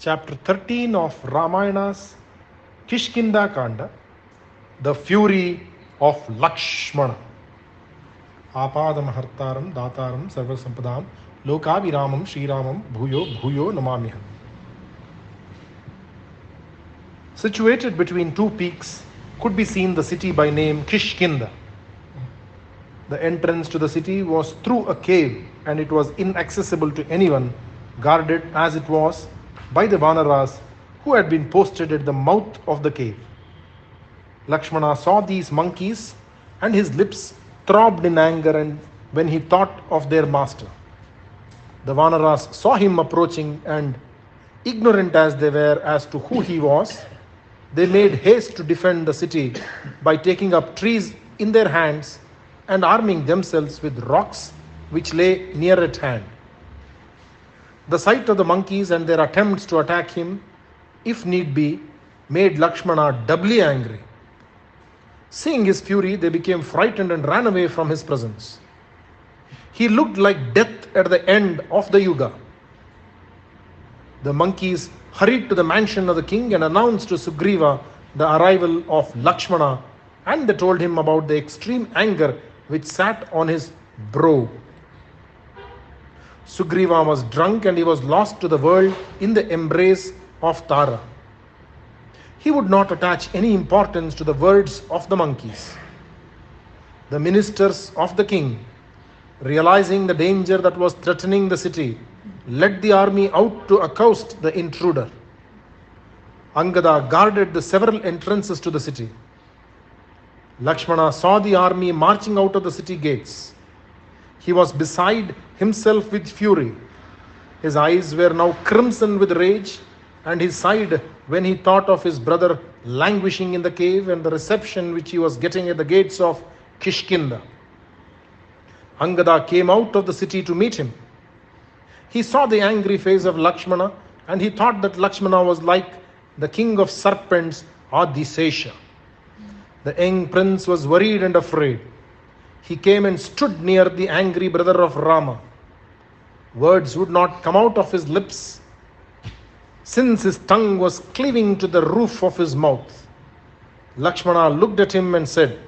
chapter 13 of Ramayana's Kishkindha Kanda, the fury of Lakshmana. Apadam hartaram dataram sarvasampadam lokaviramam Shriramam bhuyo bhuyo namamiham. Situated between two peaks could be seen the city by name Kishkindha. The entrance to the city was through a cave, and it was inaccessible to anyone, guarded as it was by the Vanaras who had been posted at the mouth of the cave. Lakshmana saw these monkeys, and his lips throbbed in anger and when he thought of their master. The Vanaras saw him approaching, and ignorant as they were as to who he was, they made haste to defend the city by taking up trees in their hands and arming themselves with rocks which lay near at hand. The sight of the monkeys and their attempts to attack him, if need be, made Lakshmana doubly angry. Seeing his fury, they became frightened and ran away from his presence. He looked like death at the end of the yuga. The monkeys hurried to the mansion of the king and announced to Sugriva the arrival of Lakshmana, and they told him about the extreme anger which sat on his brow. Sugriva was drunk and he was lost to the world in the embrace of Tara. He would not attach any importance to the words of the monkeys. The ministers of the king, realizing the danger that was threatening the city, led the army out to accost the intruder. Angada guarded the several entrances to the city. Lakshmana saw the army marching out of the city gates. He was beside himself with fury. His eyes were now crimson with rage, and he sighed when he thought of his brother languishing in the cave and the reception which he was getting at the gates of Kishkindha. Angada came out of the city to meet him. He saw the angry face of Lakshmana, and he thought that Lakshmana was like the king of serpents, Adisesha. The young prince was worried and afraid. He came and stood near the angry brother of Rama. Words would not come out of his lips, since his tongue was cleaving to the roof of his mouth. Lakshmana looked at him and said,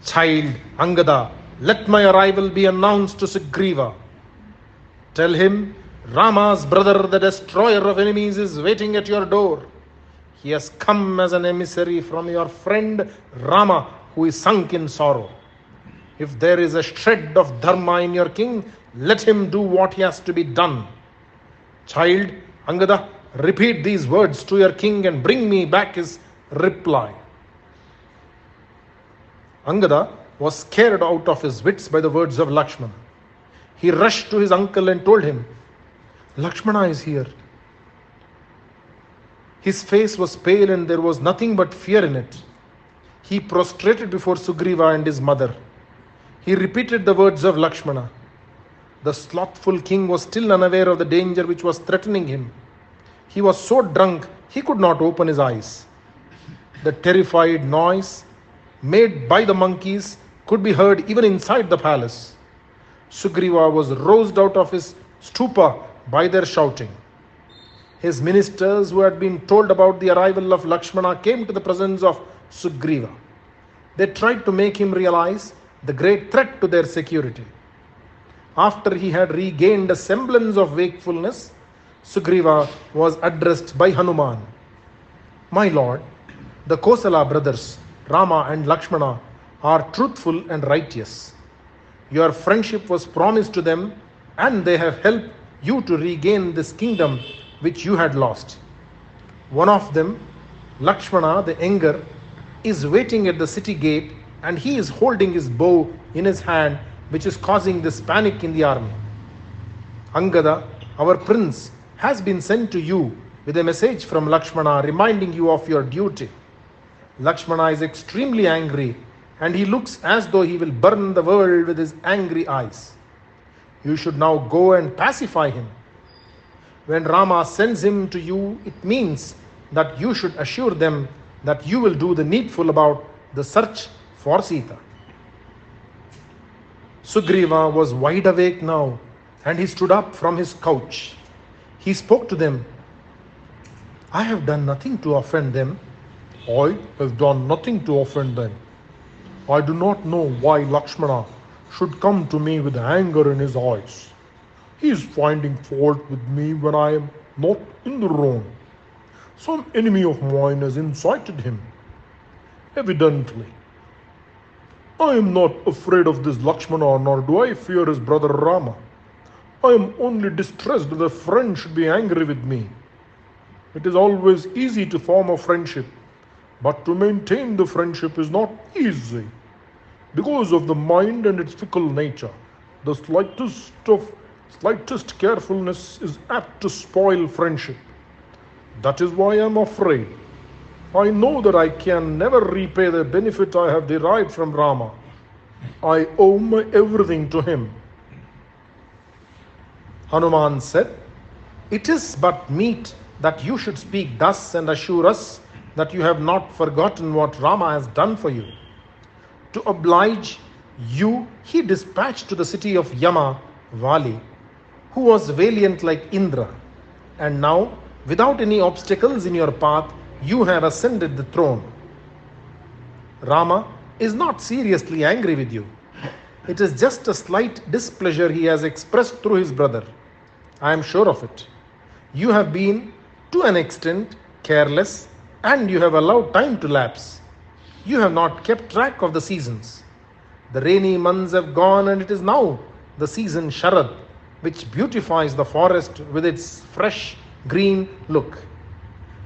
"Child Angada, let my arrival be announced to Sugriva. Tell him, Rama's brother, the destroyer of enemies, is waiting at your door. He has come as an emissary from your friend Rama, who is sunk in sorrow. If there is a shred of dharma in your king, let him do what he has to be done. Child Angada, repeat these words to your king and bring me back his reply." Angada was scared out of his wits by the words of Lakshmana. He rushed to his uncle and told him, "Lakshmana is here." His face was pale and there was nothing but fear in it. He prostrated before Sugriva and his mother. He repeated the words of Lakshmana. The slothful king was still unaware of the danger which was threatening him. He was so drunk he could not open his eyes. The terrified noise made by the monkeys could be heard even inside the palace. Sugriva was roused out of his stupor by their shouting. His ministers, who had been told about the arrival of Lakshmana, came to the presence of Sugriva. They tried to make him realize the great threat to their security. After he had regained a semblance of wakefulness, Sugriva was addressed by Hanuman. "My lord, the Kosala brothers, Rama and Lakshmana, are truthful and righteous. Your friendship was promised to them, and they have helped you to regain this kingdom which you had lost. One of them, Lakshmana the younger, is waiting at the city gate, and he is holding his bow in his hand, which is causing this panic in the army. Angada, our prince, has been sent to you with a message from Lakshmana reminding you of your duty. Lakshmana is extremely angry, and he looks as though he will burn the world with his angry eyes. You should now go and pacify him. When Rama sends him to you, it means that you should assure them that you will do the needful about the search for Sita." Sugriva was wide awake now, and he stood up from his couch. He spoke to them, I have done nothing to offend them. I have done nothing to offend them. I do not know why Lakshmana should come to me with anger in his eyes. He is finding fault with me when I am not in the wrong. Some enemy of mine has incited him. Evidently, I am not afraid of this Lakshmana, nor do I fear his brother Rama. I am only distressed that a friend should be angry with me. It is always easy to form a friendship, but to maintain the friendship is not easy. Because of the mind and its fickle nature, the slightest carefulness is apt to spoil friendship. That is why I am afraid. I know that I can never repay the benefit I have derived from Rama. I owe my everything to him. Hanuman said, It is but meet that you should speak thus and assure us that you have not forgotten what Rama has done for you. To oblige you, he dispatched to the city of Yama, Vali, who was valiant like Indra. And now, without any obstacles in your path, you have ascended the throne. Rama is not seriously angry with you. It is just a slight displeasure he has expressed through his brother. I am sure of it. You have been, to an extent, careless, and you have allowed time to lapse. You have not kept track of the seasons. The rainy months have gone, and it is now the season Sharad, which beautifies the forest with its fresh green look.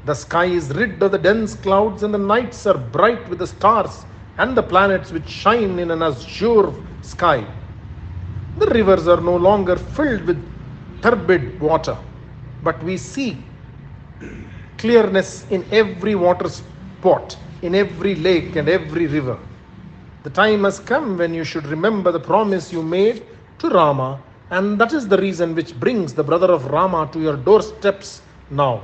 The sky is rid of the dense clouds, and the nights are bright with the stars and the planets which shine in an azure sky. The rivers are no longer filled with turbid water, but we see clearness in every water spot, in every lake and every river. The time has come when you should remember the promise you made to Rama, and that is the reason which brings the brother of Rama to your doorsteps now.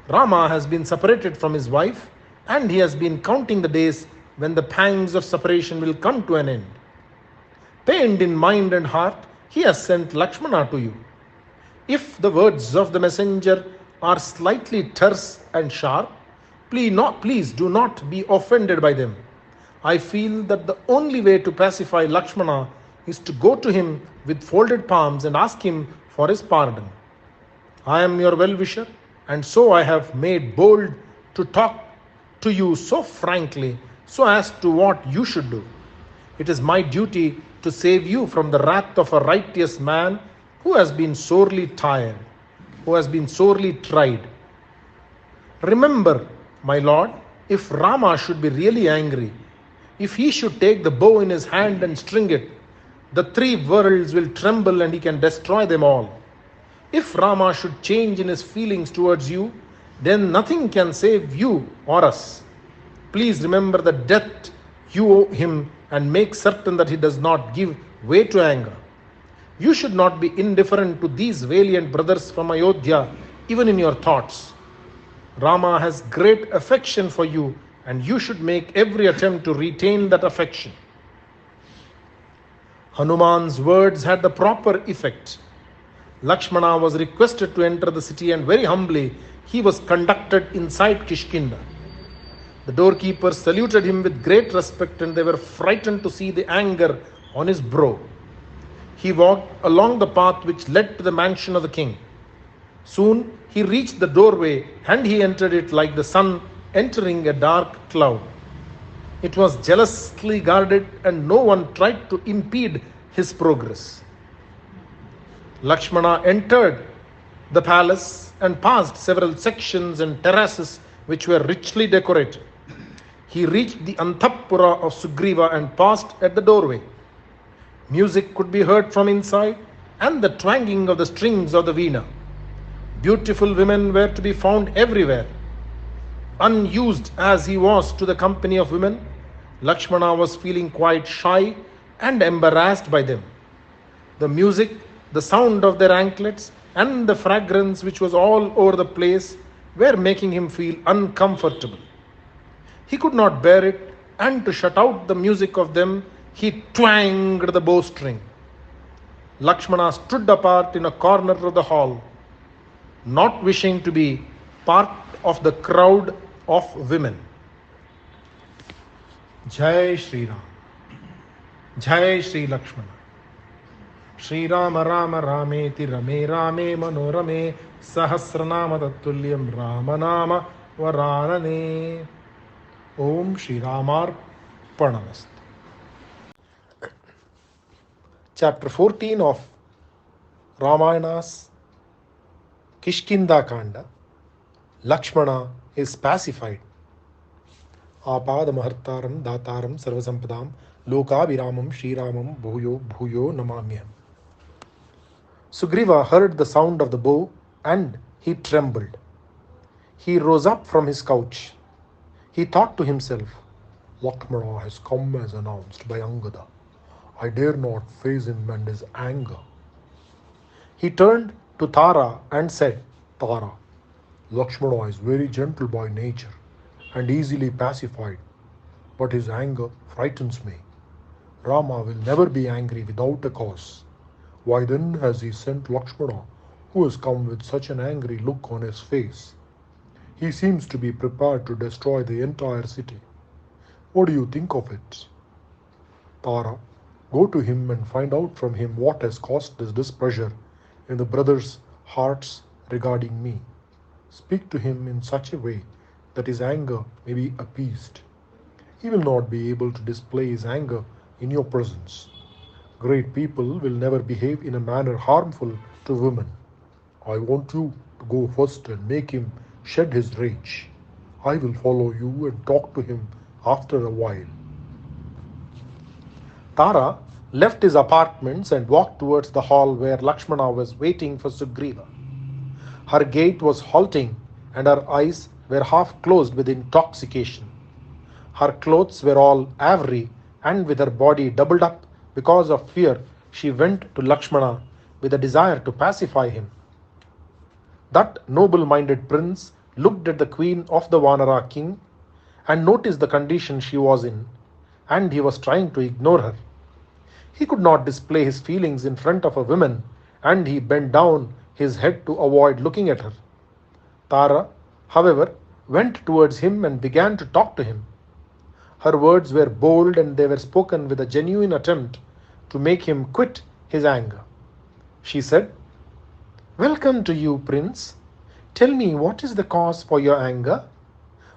Rama has been separated from his wife, and he has been counting the days when the pangs of separation will come to an end. Pained in mind and heart, he has sent Lakshmana to you. If the words of the messenger are slightly terse and sharp, please do not be offended by them. I feel that the only way to pacify Lakshmana is to go to him with folded palms and ask him for his pardon. I am your well-wisher, and so I have made bold to talk to you so frankly so as to what you should do. It is my duty to save you from the wrath of a righteous man who has been sorely tried. Remember, my lord, if Rama should be really angry, if he should take the bow in his hand and string it, the three worlds will tremble and he can destroy them all. If Rama should change in his feelings towards you, then nothing can save you or us. Please remember the debt you owe him and make certain that he does not give way to anger. You should not be indifferent to these valiant brothers from Ayodhya, even in your thoughts. Rama has great affection for you, and you should make every attempt to retain that affection. Hanuman's words had the proper effect. Lakshmana was requested to enter the city, and very humbly he was conducted inside Kishkindha. The doorkeepers saluted him with great respect, and they were frightened to see the anger on his brow. He walked along the path which led to the mansion of the king. Soon he reached the doorway, and he entered it like the sun entering a dark cloud. It was jealously guarded, and no one tried to impede his progress. Lakshmana entered the palace and passed several sections and terraces which were richly decorated. He reached the Antapura of Sugriva and passed at the doorway. Music could be heard from inside, and the twanging of the strings of the veena. Beautiful women were to be found everywhere. Unused as he was to the company of women, Lakshmana was feeling quite shy and embarrassed by them. The music, the sound of their anklets, and the fragrance which was all over the place were making him feel uncomfortable. He could not bear it, and to shut out the music of them, he twanged the bowstring. Lakshmana stood apart in a corner of the hall. not wishing to be part of the crowd of women. Jai Shri Ram. Jai Shri Lakshmana. Shri Rama Rama Rameti Rame Rame Manorame Sahasranama Tattulyam Ramanama Varanane. Om Shri Ramar Pranamast. Chapter 14 of Ramayana's Kishkindha Kanda. Lakshmana is pacified. Apadamahartaram Dataram Sarvasampadam Lokaviramam Shriramam Bhuyo Bhuyo Namamyam. Sugriva heard the sound of the bow and he trembled. He rose up from his couch. He thought to himself, Lakshmana has come as announced by Angada. I dare not face him and his anger. He turned to Tara and said, Tara, Lakshmana is very gentle by nature and easily pacified, but his anger frightens me. Rama will never be angry without a cause. Why then has he sent Lakshmana, who has come with such an angry look on his face? He seems to be prepared to destroy the entire city. What do you think of it? Tara, go to him and find out from him what has caused this displeasure in the brothers' hearts regarding me. Speak to him in such a way that his anger may be appeased. He will not be able to display his anger in your presence. Great people will never behave in a manner harmful to women. I want you to go first and make him shed his rage. I will follow you and talk to him after a while. Tara left his apartments and walked towards the hall where Lakshmana was waiting for Sugriva. Her gait was halting and her eyes were half closed with intoxication. Her clothes were all awry, and with her body doubled up because of fear, she went to Lakshmana with a desire to pacify him. That noble-minded prince looked at the queen of the Vanara king and noticed the condition she was in, and he was trying to ignore her. He could not display his feelings in front of a woman, and he bent down his head to avoid looking at her. Tara, however, went towards him and began to talk to him. Her words were bold and they were spoken with a genuine attempt to make him quit his anger. She said, Welcome to you, Prince. Tell me, what is the cause for your anger?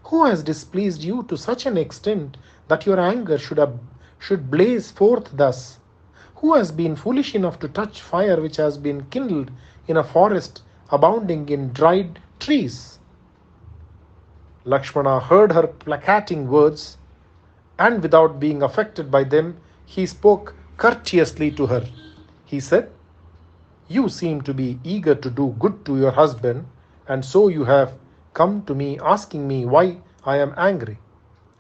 Who has displeased you to such an extent that your anger should blaze forth thus? Who has been foolish enough to touch fire which has been kindled in a forest abounding in dried trees? Lakshmana heard her placating words, and without being affected by them, he spoke courteously to her. He said, You seem to be eager to do good to your husband, and so you have come to me asking me why I am angry.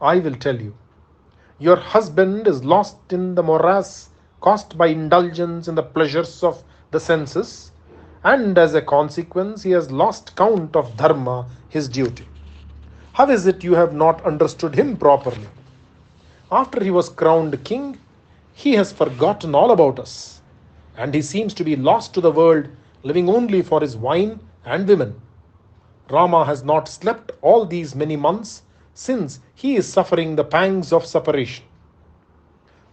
I will tell you. Your husband is lost in the morass caused by indulgence in the pleasures of the senses, and as a consequence he has lost count of dharma, his duty. How is it you have not understood him properly? After he was crowned king, he has forgotten all about us, and he seems to be lost to the world, living only for his wine and women. Rama has not slept all these many months, since he is suffering the pangs of separation.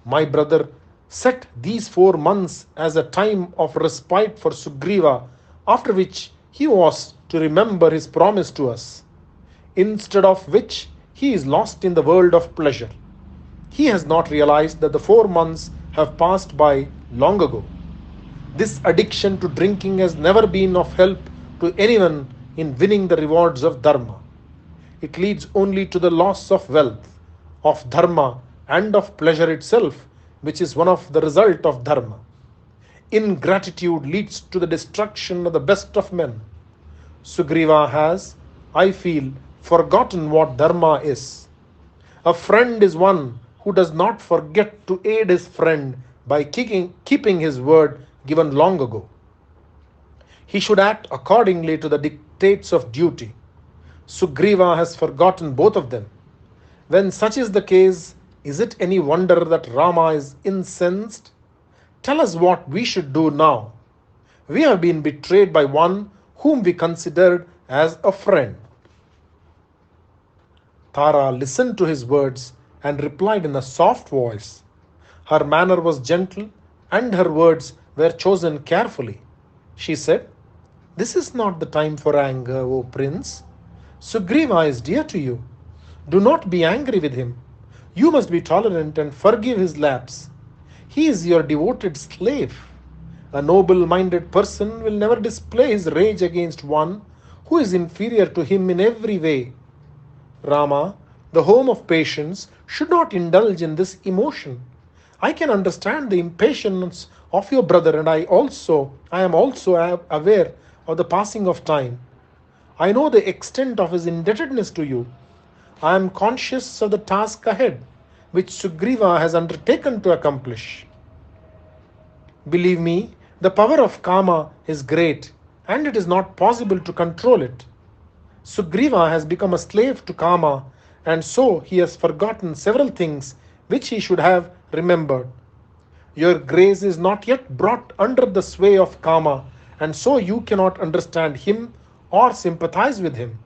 My brother set these 4 months as a time of respite for Sugriva, after which he was to remember his promise to us, instead of which he is lost in the world of pleasure. He has not realized that the 4 months have passed by long ago. This addiction to drinking has never been of help to anyone in winning the rewards of dharma. It leads only to the loss of wealth, of dharma, and of pleasure itself, which is one of the result of dharma. Ingratitude leads to the destruction of the best of men. Sugriva has, I feel, forgotten what dharma is. A friend is one who does not forget to aid his friend by keeping his word given long ago. He should act accordingly to the dictates of duty. Sugriva has forgotten both of them. When such is the case, is it any wonder that Rama is incensed? Tell us what we should do now. We have been betrayed by one whom we considered as a friend. Tara listened to his words and replied in a soft voice. Her manner was gentle and her words were chosen carefully. She said, "This is not the time for anger, O prince. Sugriva is dear to you. Do not be angry with him. You must be tolerant and forgive his lapse. He is your devoted slave. A noble minded person will never display his rage against one who is inferior to him in every way. Rama, the home of patience, should not indulge in this emotion. I can understand the impatience of your brother, and I am also aware of the passing of time. I know the extent of his indebtedness to you. I am conscious of the task ahead, which Sugriva has undertaken to accomplish. Believe me, the power of Kama is great, and it is not possible to control it. Sugriva has become a slave to Kama, and so he has forgotten several things which he should have remembered. Your grace is not yet brought under the sway of Kama, and so you cannot understand him or sympathize with him.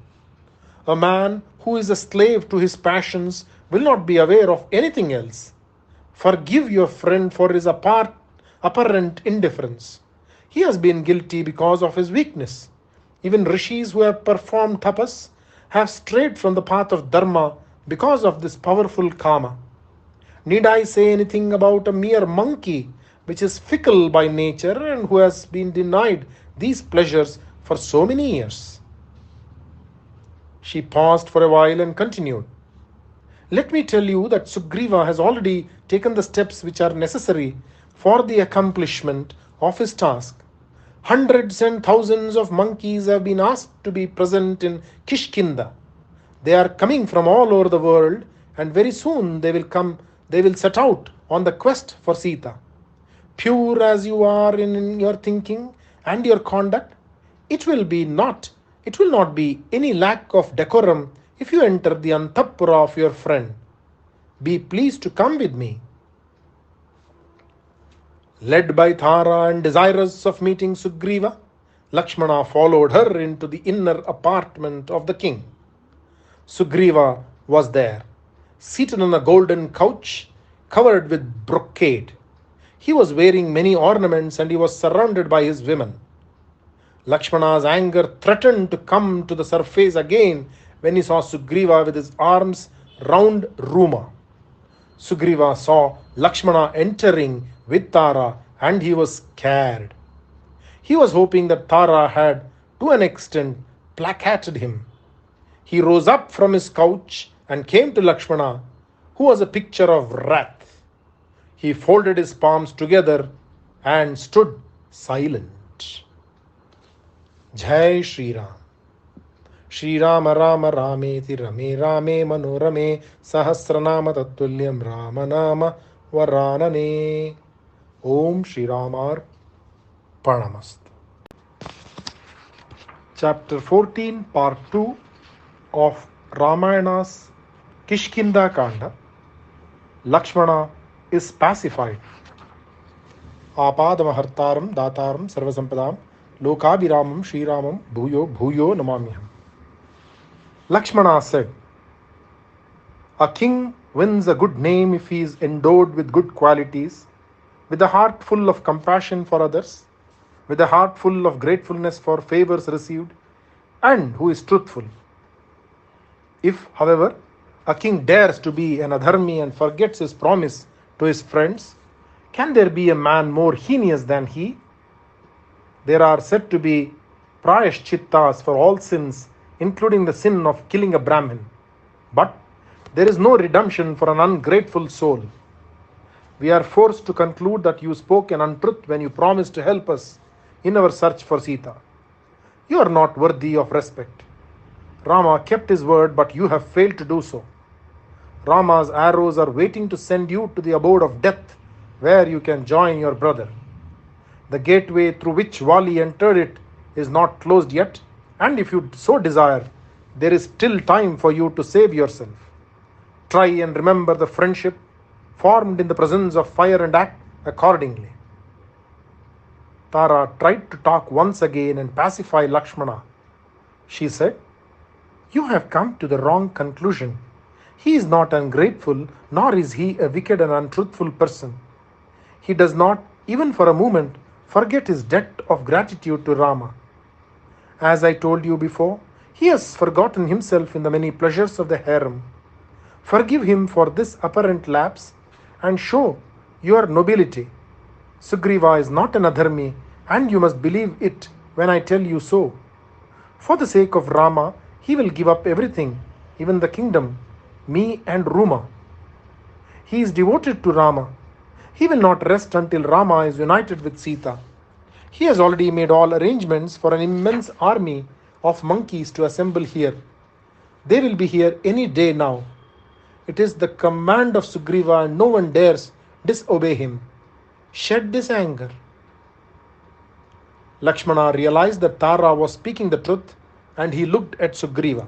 A man who is a slave to his passions will not be aware of anything else. Forgive your friend for his apparent indifference. He has been guilty because of his weakness. Even rishis who have performed tapas have strayed from the path of dharma because of this powerful Kama. Need I say anything about a mere monkey which is fickle by nature and who has been denied these pleasures for so many years? She paused for a while and continued. Let me tell you that Sugriva has already taken the steps which are necessary for the accomplishment of his task. Hundreds and thousands of monkeys have been asked to be present in Kishkindha. They are coming from all over the world, and very soon they will set out on the quest for Sita. Pure as you are in your thinking and your conduct, it will not be any lack of decorum if you enter the antapura of your friend. Be pleased to come with me. Led by Tara and desirous of meeting Sugriva, Lakshmana followed her into the inner apartment of the king. Sugriva was there, seated on a golden couch covered with brocade. He was wearing many ornaments and he was surrounded by his women. Lakshmana's anger threatened to come to the surface again when he saw Sugriva with his arms round Ruma. Sugriva saw Lakshmana entering with Tara and he was scared. He was hoping that Tara had, to an extent, placated him. He rose up from his couch and came to Lakshmana, who was a picture of wrath. He folded his palms together and stood silent. Jai Shri Ram. Shri Rama Rama Rameti Rame Rame Manorame Sahasranama Tattvalyam Rama Nama Varanane. Om Shri Ramar Pranamast. Chapter 14, Part 2 of Ramayana's Kishkindha Kanda. Lakshmana is pacified. Apadamahartaram Dataram Sarvasampadam Lokabhiramam Shri Ramam Bhuyo Bhuyo Namamyam. Lakshmana said, a king wins a good name if he is endowed with good qualities, with a heart full of compassion for others, with a heart full of gratefulness for favors received, and who is truthful. If, however, a king dares to be an adharmi and forgets his promise to his friends, can there be a man more heinous than he? There are said to be prayashchittas for all sins, including the sin of killing a Brahmin. But there is no redemption for an ungrateful soul. We are forced to conclude that you spoke an untruth when you promised to help us in our search for Sita. You are not worthy of respect. Rama kept his word, but you have failed to do so. Rama's arrows are waiting to send you to the abode of death, where you can join your brother. The gateway through which Vali entered it is not closed yet, and if you so desire, there is still time for you to save yourself. Try and remember the friendship formed in the presence of fire and act accordingly. Tara tried to talk once again and pacify Lakshmana. She said, "You have come to the wrong conclusion. He is not ungrateful, nor is he a wicked and untruthful person. He does not, even for a moment, forget his debt of gratitude to Rama. As I told you before, he has forgotten himself in the many pleasures of the harem. Forgive him for this apparent lapse and show your nobility. Sugriva is not an adharmi, and you must believe it when I tell you so. For the sake of Rama, he will give up everything, even the kingdom, me and Ruma. He is devoted to Rama. He will not rest until Rama is united with Sita. He has already made all arrangements for an immense army of monkeys to assemble here. They will be here any day now. It is the command of Sugriva and no one dares disobey him. Shed this anger." Lakshmana realized that Tara was speaking the truth and he looked at Sugriva.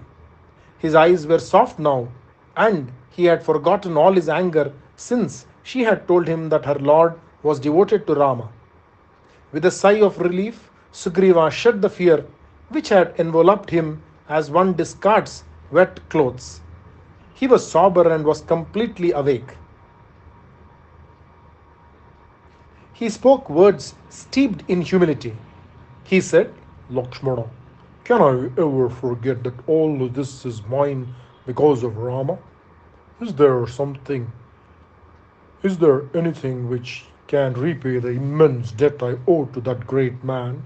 His eyes were soft now and he had forgotten all his anger since she had told him that her lord was devoted to Rama. With a sigh of relief, Sugriva shed the fear which had enveloped him as one discards wet clothes. He was sober and was completely awake. He spoke words steeped in humility. He said, "Lakshmana, can I ever forget that all of this is mine because of Rama? Is there anything which can repay the immense debt I owe to that great man?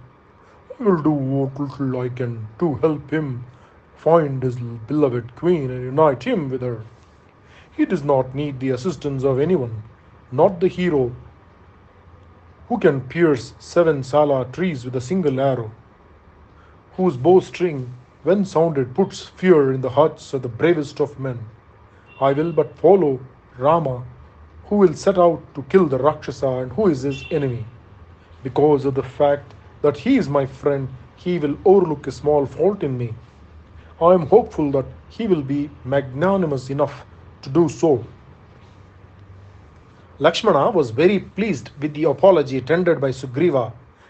I will do what little I can to help him find his beloved queen and unite him with her. He does not need the assistance of anyone, not the hero who can pierce 7 sala trees with a single arrow, whose bowstring, when sounded, puts fear in the hearts of the bravest of men. I will but follow Rama, who will set out to kill the Rakshasa and who is his enemy. Because of the fact that he is my friend, he will overlook a small fault in me. I am hopeful that he will be magnanimous enough to do so." Lakshmana was very pleased with the apology tendered by Sugriva,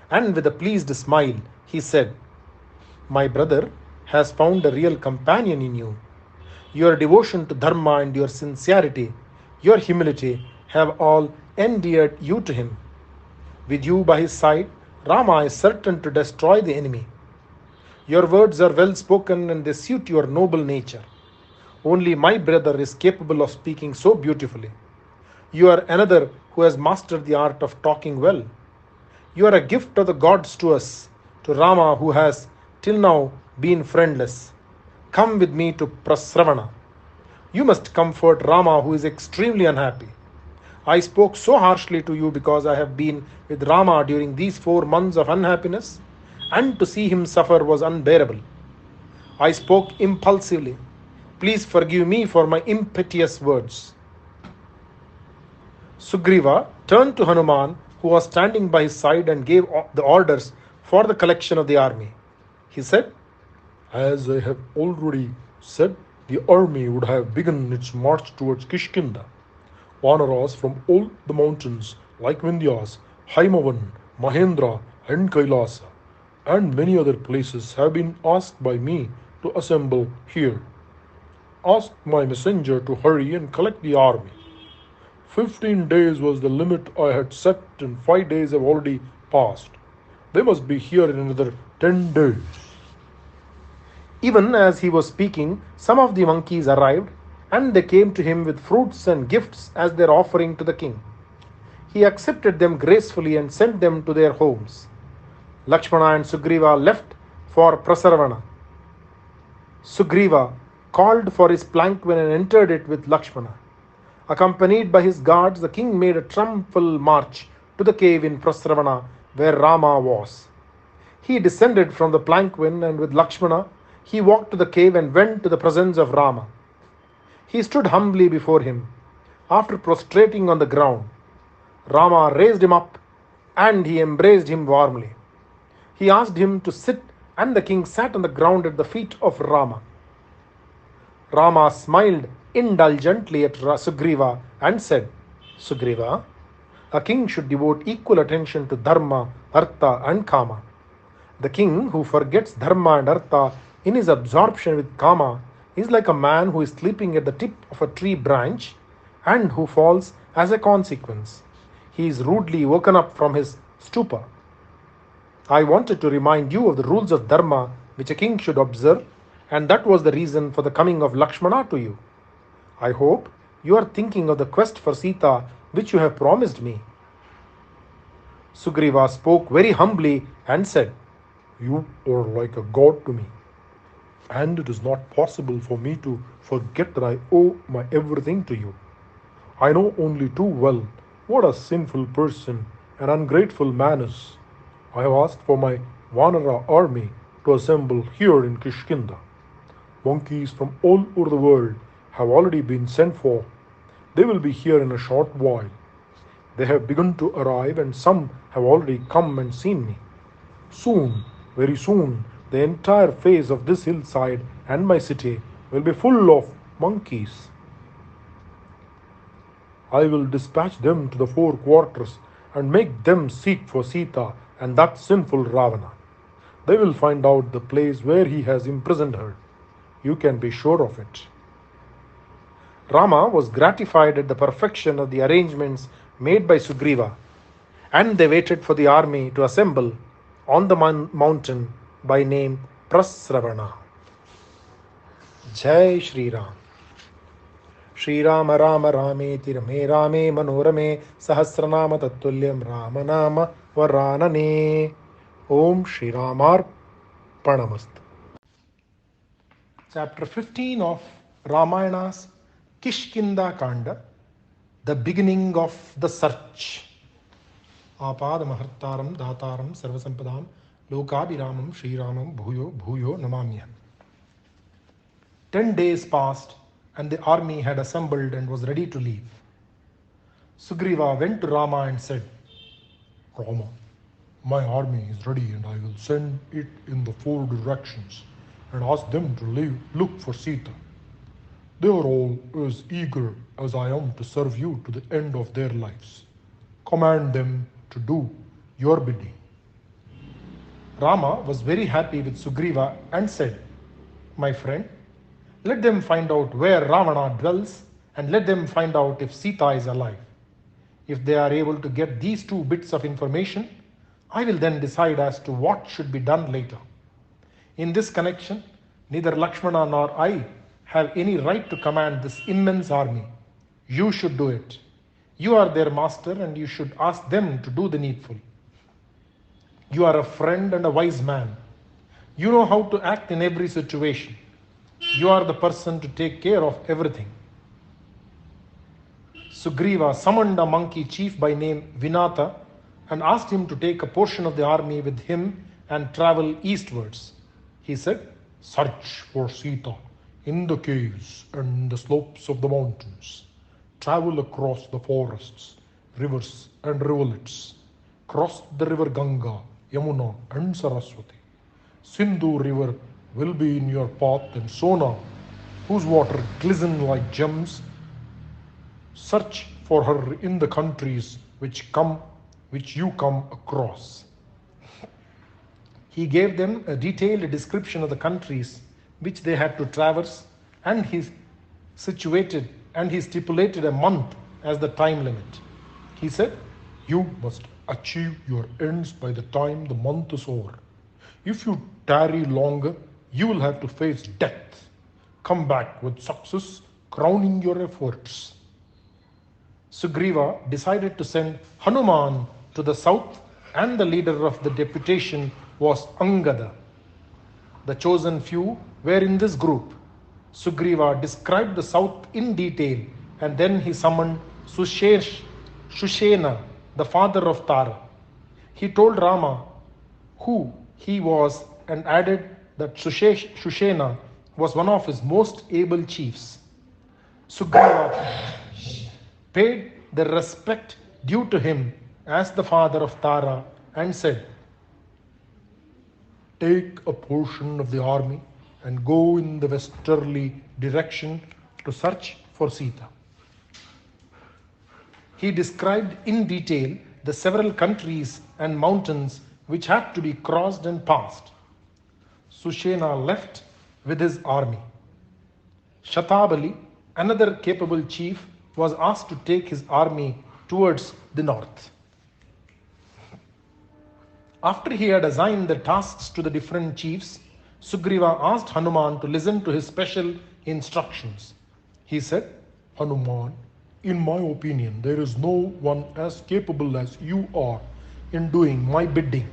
and with a pleased smile he said, "My brother has found a real companion in you. Your devotion to Dharma and your sincerity, your humility have all endeared you to him. With you by his side, Rama is certain to destroy the enemy. Your words are well spoken and they suit your noble nature. Only my brother is capable of speaking so beautifully. You are another who has mastered the art of talking well. You are a gift of the gods to us, to Rama who has till now been friendless. Come with me to Prasravana. You must comfort Rama who is extremely unhappy. I spoke so harshly to you because I have been with Rama during these 4 months of unhappiness, and to see him suffer was unbearable. I spoke impulsively. Please forgive me for my impetuous words." Sugriva turned to Hanuman, who was standing by his side, and gave the orders for the collection of the army. He said, "As I have already said, the army would have begun its march towards Kishkindha. Vanaras from all the mountains like Vindhyas, Haimavan, Mahendra, and Kailasa, and many other places have been asked by me to assemble here. Ask my messenger to hurry and collect the army. 15 days was the limit I had set, and 5 days have already passed. They must be here in another 10 days." Even as he was speaking, some of the monkeys arrived, and they came to him with fruits and gifts as their offering to the king. He accepted them gracefully and sent them to their homes. Lakshmana and Sugriva left for Prasravana. Sugriva called for his palanquin and entered it with Lakshmana. Accompanied by his guards, the king made a triumphal march to the cave in Prasravana where Rama was. He descended from the palanquin, and with Lakshmana he walked to the cave and went to the presence of Rama. He stood humbly before him. After prostrating on the ground, Rama raised him up and he embraced him warmly. He asked him to sit, and the king sat on the ground at the feet of Rama. Rama smiled indulgently at Sugriva and said, "Sugriva, A king should devote equal attention to dharma, artha, and kama. The king who forgets dharma and artha in his absorption with kama is like a man who is sleeping at the tip of a tree branch and who falls as a consequence. He is rudely woken up from his stupor. I wanted to remind you of the rules of dharma which a king should observe, and that was the reason for the coming of Lakshmana to you. I hope you are thinking of the quest for Sita which you have promised me. Sugriva spoke very humbly and said, You are like a god to me, and it is not possible for me to forget that I owe my everything to you. I know only too well what a sinful person and ungrateful man is. I have asked for my Vanara army to assemble here in Kishkindha. Monkeys from all over the world have already been sent for. They will be here in a short while. They have begun to arrive, and some have already come and seen me. Soon, very soon, the entire face of this hillside and my city will be full of monkeys. I will dispatch them to the four quarters and make them seek for Sita and that sinful Ravana. They will find out the place where he has imprisoned her. You can be sure of it. Rama was gratified at the perfection of the arrangements made by Sugriva, and they waited for the army to assemble on the mountain by name Prasravana. Jai Shri Ram. Shri Rama Rama Rameti Rame Rame Manorame Sahasranama Tattulyam Ramanama Varanane. Om Shri Ramar Panamastu. Chapter 15 of Ramayana's Kishkindha Kanda, the beginning of the search. Apadamahartaram Dataram Sarvasampadam Lokabhiramam Shri Ramam Bhuyo Bhuyo Namamyam. 10 days passed and the army had assembled and was ready to leave. Sugriva went to Rama and said, Rama, my army is ready, and I will send it in the four directions and ask them to look for Sita. They are all as eager as I am to serve you to the end of their lives. Command them to do your bidding. Rama was very happy with Sugriva and said, My friend, let them find out where Ravana dwells and let them find out if Sita is alive. If they are able to get these two bits of information, I will then decide as to what should be done later. In this connection, neither Lakshmana nor I have any right to command this immense army. You should do it. You are their master and you should ask them to do the needful. You are a friend and a wise man. You know how to act in every situation. You are the person to take care of everything. Sugriva summoned a monkey chief by name Vinata and asked him to take a portion of the army with him and travel eastwards. He said, Search for Sita in the caves and the slopes of the mountains. Travel across the forests, rivers and rivulets. Cross the river Ganga, Yamuna and Saraswati. Sindhu river will be in your path, and Sona, whose water glisten like gems. Search for her in the countries which you come across. He gave them a detailed description of the countries which they had to traverse, and he stipulated a month as the time limit. He said, You must achieve your ends by the time the month is over. If you tarry longer, you will have to face death. Come back with success, crowning your efforts. Sugriva decided to send Hanuman to the south, and the leader of the deputation was Angada. The chosen few were in this group. Sugriva described the south in detail, and then he summoned Shushena, the father of Tara. He told Rama who he was and added that Shushena was one of his most able chiefs. Sugriva paid the respect due to him as the father of Tara and said, Take a portion of the army and go in the westerly direction to search for Sita. He described in detail the several countries and mountains which had to be crossed and passed. Sushena left with his army. Shatabali, another capable chief, was asked to take his army towards the north. After he had assigned the tasks to the different chiefs, Sugriva asked Hanuman to listen to his special instructions. He said, Hanuman, in my opinion, there is no one as capable as you are in doing my bidding.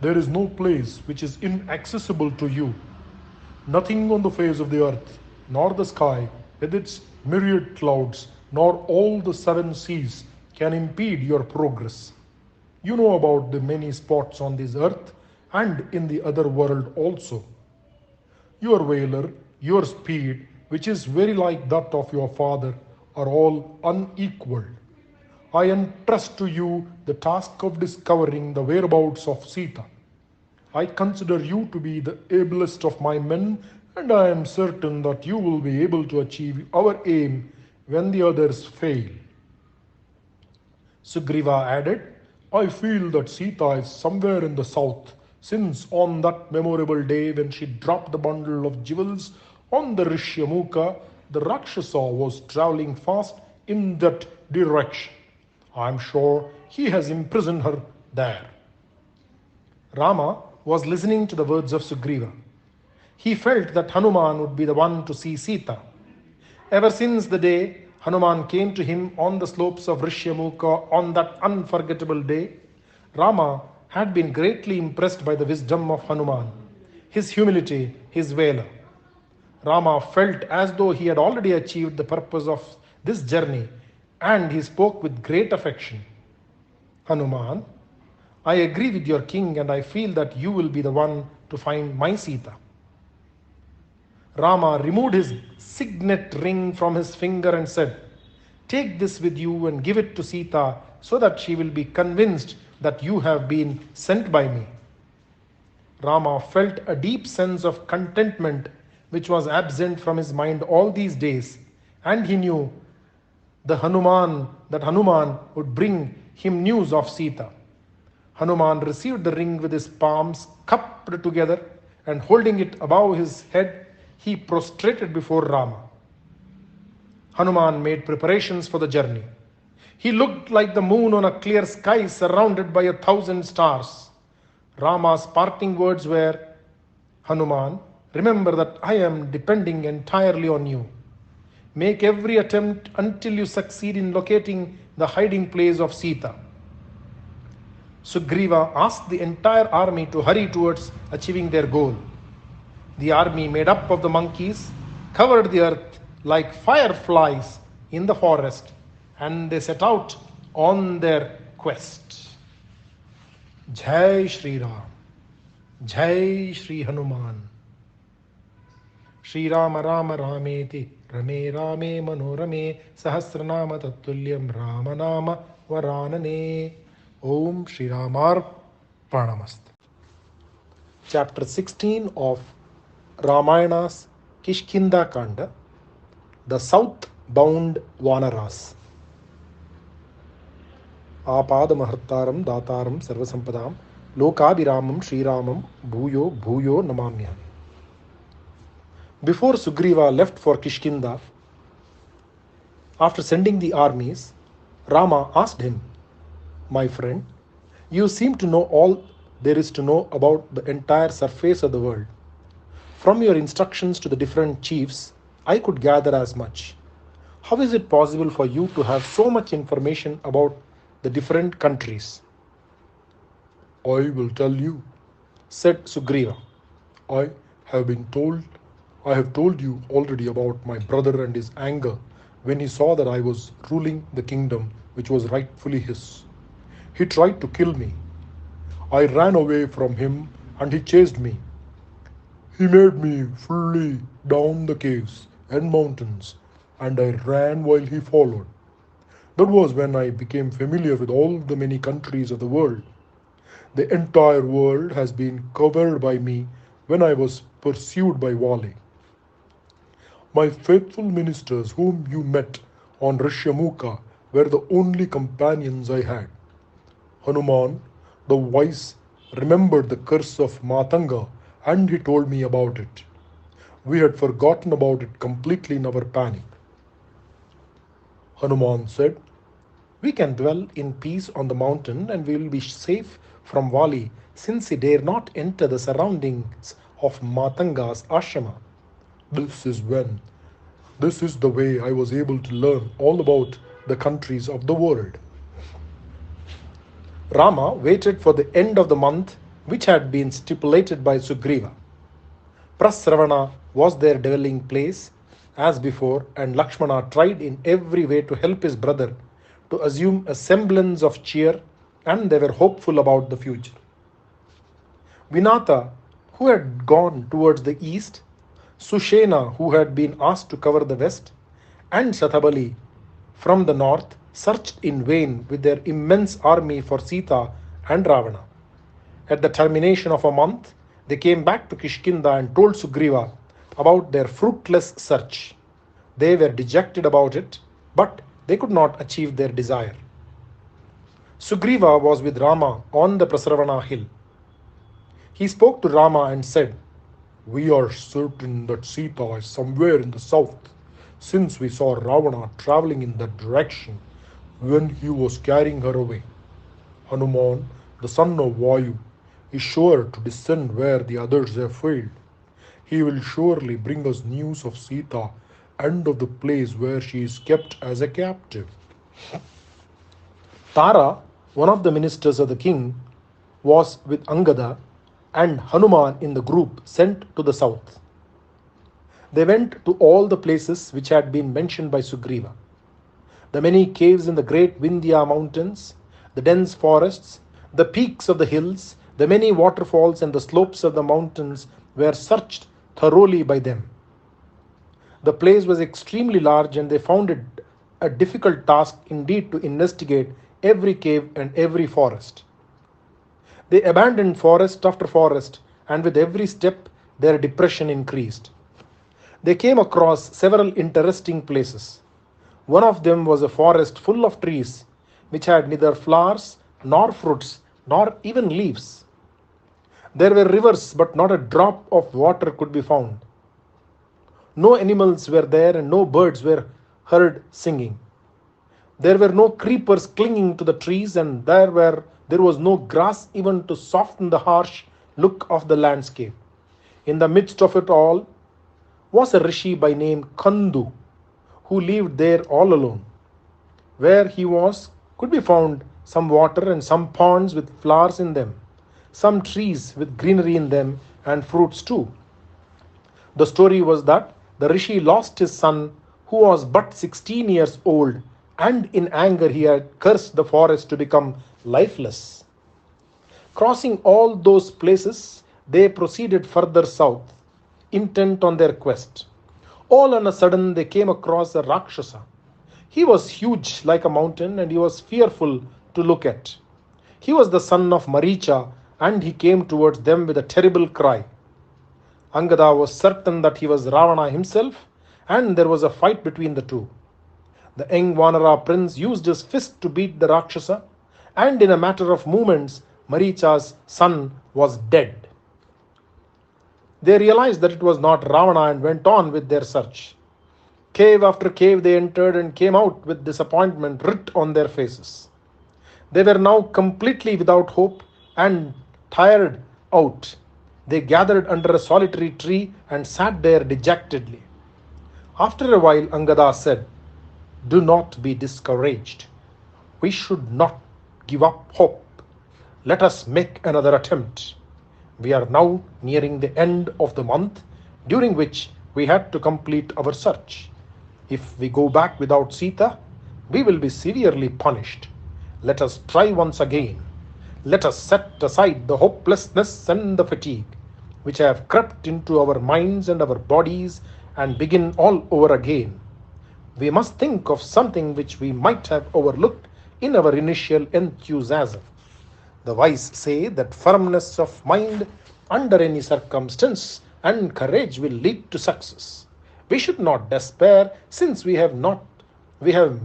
There is no place which is inaccessible to you. Nothing on the face of the earth, nor the sky with its myriad clouds, nor all the seven seas can impede your progress. You know about the many spots on this earth and in the other world also. Your valor, your speed, which is very like that of your father, are all unequaled. I entrust to you the task of discovering the whereabouts of Sita. I consider you to be the ablest of my men, and I am certain that you will be able to achieve our aim when the others fail. Sugriva added, I feel that Sita is somewhere in the south, since on that memorable day when she dropped the bundle of jewels on the Rishyamukha, the Rakshasa was traveling fast in that direction. I am sure he has imprisoned her there. Rama was listening to the words of Sugriva. He felt that Hanuman would be the one to see Sita. Ever since the day Hanuman came to him on the slopes of Rishyamukha on that unforgettable day, Rama had been greatly impressed by the wisdom of Hanuman, his humility, his valor. Rama felt as though he had already achieved the purpose of this journey, and he spoke with great affection. Hanuman, I agree with your king, and I feel that you will be the one to find my Sita. Rama removed his signet ring from his finger and said, Take this with you and give it to Sita so that she will be convinced that you have been sent by me. Rama felt a deep sense of contentment which was absent from his mind all these days, and he knew that Hanuman would bring him news of Sita. Hanuman received the ring with his palms cupped together, and holding it above his head, he prostrated before Rama. Hanuman made preparations for the journey. He looked like the moon on a clear sky surrounded by 1,000 stars. Rama's parting words were, Hanuman, remember that I am depending entirely on you. Make every attempt until you succeed in locating the hiding place of Sita. Sugriva asked the entire army to hurry towards achieving their goal. The army, made up of the monkeys, covered the earth like fireflies in the forest, and they set out on their quest. Jai Shri Ram, Jai Shri Hanuman. Shri Rama Rama Rameti, Rame Rame Manorame, Sahasranama Tattulyam Ramanama Varanane. Om Shri Ramar Pranamast. Chapter 16 of Ramayana's Kishkindha Kanda, the south-bound Vanaras. Apadamahartaram Dataram Sarvasampadam Lokabhiramam Sriramam Bhuyo Bhuyo Namamyam. Before Sugriva left for Kishkindha, after sending the armies, Rama asked him, My friend, you seem to know all there is to know about the entire surface of the world. From your instructions to the different chiefs, I could gather as much. How is it possible for you to have so much information about the different countries? I will tell you, said Sugriva. I have told you already about my brother and his anger when he saw that I was ruling the kingdom which was rightfully his. He tried to kill me. I ran away from him and he chased me. He made me flee down the caves and mountains, and I ran while he followed. That was when I became familiar with all the many countries of the world. The entire world has been covered by me when I was pursued by Vali. My faithful ministers whom you met on Rishyamukha were the only companions I had. Hanuman, the wise, remembered the curse of Matanga and he told me about it. We had forgotten about it completely in our panic. Hanuman said, We can dwell in peace on the mountain and we will be safe from Vali since he dare not enter the surroundings of Matanga's ashrama. This is when, this is the way I was able to learn all about the countries of the world. Rama waited for the end of the month which had been stipulated by Sugriva. Prasravana was their dwelling place as before, and Lakshmana tried in every way to help his brother to assume a semblance of cheer, and they were hopeful about the future. Vinata, who had gone towards the east, Sushena, who had been asked to cover the west, and Satabali from the north, searched in vain with their immense army for Sita and Ravana. At the termination of a month, they came back to Kishkindha and told Sugriva about their fruitless search. They were dejected about it, but they could not achieve their desire. Sugriva was with Rama on the Prasravana hill. He spoke to Rama and said, We are certain that Sita is somewhere in the south, since we saw Ravana traveling in that direction when he was carrying her away. Hanuman, the son of Vayu, is sure to descend where the others have failed. He will surely bring us news of Sita and of the place where she is kept as a captive. Tara, one of the ministers of the king, was with Angada and Hanuman in the group sent to the south. They went to all the places which had been mentioned by Sugriva. The many caves in the great Vindhya mountains, the dense forests, the peaks of the hills, the many waterfalls and the slopes of the mountains were searched thoroughly by them. The place was extremely large and they found it a difficult task indeed to investigate every cave and every forest. They abandoned forest after forest, and with every step their depression increased. They came across several interesting places. One of them was a forest full of trees, which had neither flowers nor fruits nor even leaves. There were rivers, but not a drop of water could be found. No animals were there, and no birds were heard singing. There were no creepers clinging to the trees, and there was no grass even to soften the harsh look of the landscape. In the midst of it all was a rishi by name Kandu, who lived there all alone. Where he was could be found some water and some ponds with flowers in them, some trees with greenery in them and fruits too. The story was that the rishi lost his son, who was but 16 years old, and in anger he had cursed the forest to become lifeless. Crossing all those places, they proceeded further south, intent on their quest. All on a sudden they came across a Rakshasa. He was huge like a mountain and he was fearful to look at. He was the son of Maricha and he came towards them with a terrible cry. Angada was certain that he was Ravana himself, and there was a fight between the two. The young Vanara prince used his fist to beat the Rakshasa, and in a matter of moments, Maricha's son was dead. They realized that it was not Ravana and went on with their search. Cave after cave they entered and came out with disappointment writ on their faces. They were now completely without hope and tired out. They gathered under a solitary tree and sat there dejectedly. After a while, Angada said, Do not be discouraged. We should not give up hope. Let us make another attempt. We are now nearing the end of the month, during which we had to complete our search. If we go back without Sita, we will be severely punished. Let us try once again. Let us set aside the hopelessness and the fatigue which have crept into our minds and our bodies and begin all over again. We must think of something which we might have overlooked in our initial enthusiasm. The wise say that firmness of mind under any circumstance and courage will lead to success. We should not despair, since we have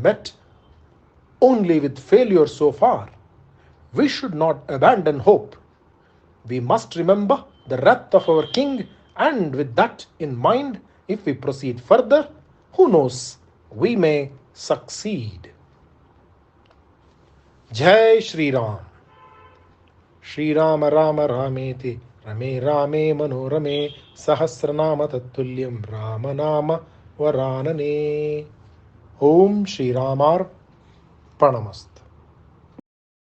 met only with failure so far. We should not abandon hope. We must remember the wrath of our king, and with that in mind, if we proceed further, who knows, we may succeed. Jai Shri Ram. Shri Rama Rama Rameti Rame Rame Manorame Sahasranama Tattulyam Rama Nama Varanane. Om Shri Ramar Pranamastu.